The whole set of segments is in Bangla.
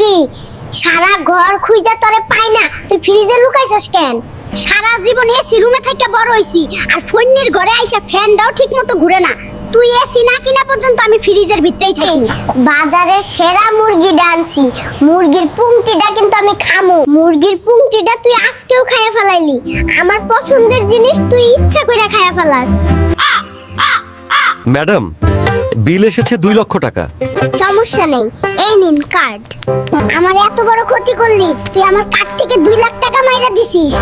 কি সারা ঘর খুঁজা তোরে পাই না, তুই ফ্রিজে লুকাইছস কেন? সারা জীবন এসি রুমে থেকে বড় হইছি, আর ফোনের ঘরে আইসা ফ্যানটাও ঠিক মতো ঘুরে না। তুই এসি না কিনা পর্যন্ত আমি ফ্রিজের ভিতরেই থাকি। বাজারে সেরা মুরগি ডানছি, মুরগির পুংটিটা কিন্তু আমি খামু। মুরগির পুংটিটা তুই আজকেও খাইয়া ফেলাইলি। আমার পছন্দের জিনিস তুই ইচ্ছা করে খাইয়া ফেলাস। ম্যাডাম, বিল এসেছে 2 লক্ষ টাকা। সমস্যা নেই, এই নিন কার্ড। আমার এত বড় ক্ষতি করলি, তুই আমার কার্ড থেকে 2 লাখ টাকা মাইরা দিছিস।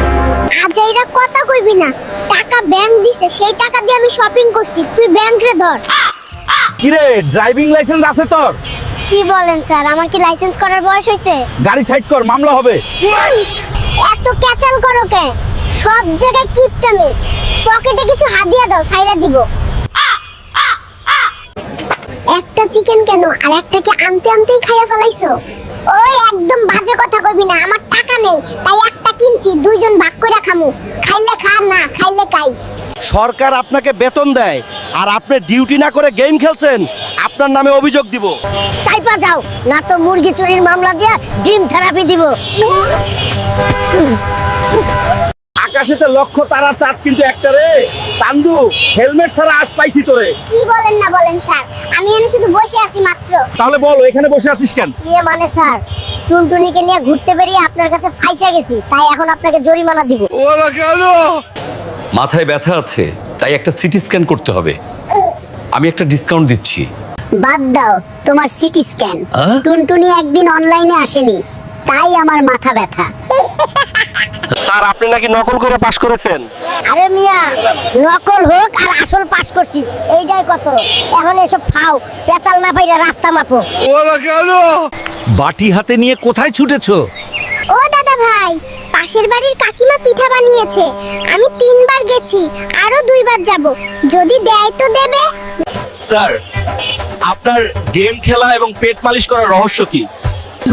আজ এইটা কথা কইবি না, টাকা ব্যাংক দিছে, সেই টাকা দিয়ে আমি শপিং করছি, তুই ব্যাংক রে ধর। কিরে, ড্রাইভিং লাইসেন্স আছে তোর? কি বলেন স্যার, আমার কি লাইসেন্স করার বয়স হইছে? গাড়ি সাইড কর, মামলা হবে। এত ক্যাচাল করো কে? সব জায়গায় কিপটামি। পকেটে কিছু হাদিয়া দাও, সাইরা দিব। একটা চিকেন কেন, আর একটা কি আনতে আনতেই খাইয়া ফেলাইছো? ওই একদম বাজে কথা কইবি না, আমার টাকা নেই তাই একটা কিনছি, দুইজন ভাগ কইরা খামু। খাইলে খা, না খাইলে খাই। সরকার আপনাকে বেতন দেয় আর আপনি ডিউটি না করে গেম খেলছেন, আপনার নামে অভিযোগ দিব। চাইপা যাও, না তো মুরগি চুরির মামলা দিয়া ড্রিম থেরাপি দিব। আকাশেতে লক্ষ তারা, চাঁদ কিন্তু একটা রে। চান্দু, হেলমেট ছাড়া আজ পাইছি তোরে। কি বলেন না বলেন স্যার, আমি এখানে শুধু বসে আছি মাত্র। তাহলে বল, এখানে বসে আছিস কেন? ইয়ে মানে স্যার, টুনটুনিকে নিয়ে ঘুরতে বেরিয়ে আপনার কাছে ফাইসা গেছি, তাই এখন আপনাকে জরিমানা দিব। মাথায় ব্যথা আছে, তাই একটা সিটি স্ক্যান করতে হবে। আমি একটা ডিসকাউন্ট দিচ্ছি। বাদ দাও তোমার সিটি স্ক্যান। টুনটুনি একদিন অনলাইনে আসেনি, তাই আমার মাথা ব্যথা। স্যার, আপনি নাকি নকল করে পাশ করেছেন। আরে মিয়া, নকল হোক আর আসল পাস করছি, এইটাই কত। এখন এসব খাও, পেছাল না পাইরা রাস্তা মাপো। বাটি হাতে নিয়ে কোথায় ছুটেছো? ও দাদা ভাই, পাশের বাড়ির কাকিমা পিঠা বানিয়েছে, আমি 3 বার গেছি, আরো 2 বার যাব, যদি দেয় তো দেবে। স্যার, আপনার গেম খেলা এবং পেট মালিশ করার রহস্য কি?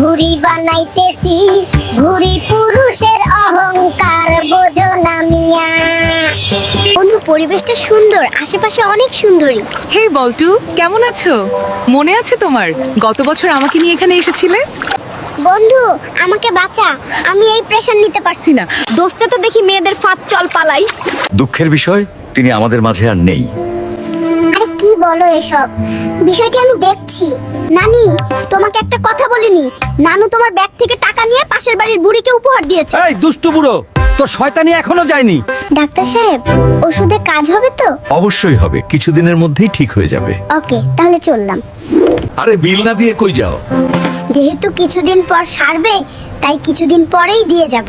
ঘুড়ি বানাইতেছি, ঘুড়ি পুরুষের অহংকার বোঝো না মিয়া। বন্ধু, পরিবেশটা সুন্দর, আশেপাশে অনেক সুন্দরী। হে বল্টু, কেমন আছো? মনে আছে তোমার গত বছর আমাকে নিয়ে এখানে এসেছিলে? বন্ধু আমাকে বাঁচা, আমি এই প্রেশার নিতে পারছি না। দোস্তে তো দেখি মেয়েদের ফাঁদ, চল পালাই। দুঃখের বিষয়, তিনি আমাদের মাঝে আর নেই। আরে কি বলো এসব? বিষয়টি আমি দেখছি। নানি, তোমাকে একটা কথা বলিনি, নানু তোমার ব্যাগ থেকে টাকা নিয়ে পাশের বাড়ির বুড়িকে উপহার দিয়েছে। এই দুষ্টু বুড়ো, তোর শয়তানি এখনো যায়নি। ডাক্তার সাহেব, ওষুধে কাজ হবে তো? অবশ্যই হবে, কিছুদিনের মধ্যেই ঠিক হয়ে যাবে। ওকে, তাহলে চললাম। আরে বিল না দিয়ে কই যাও? যেহেতু কিছুদিন পর সারবে, তাই কিছুদিন পরেই দিয়ে যাব।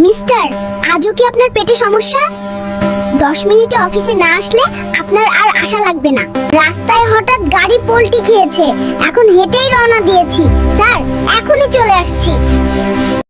মিস্টার, আজও কি আপনার পেটে সমস্যা? 10 মিনিটে অফিসে না আসলে আপনার আর আশা লাগবে না। রাস্তায় হঠাৎ গাড়ি পল্টি খেয়েছে, এখন হেঁটেই রওনা দিয়েছি। স্যার, এখনই চলে আসছি।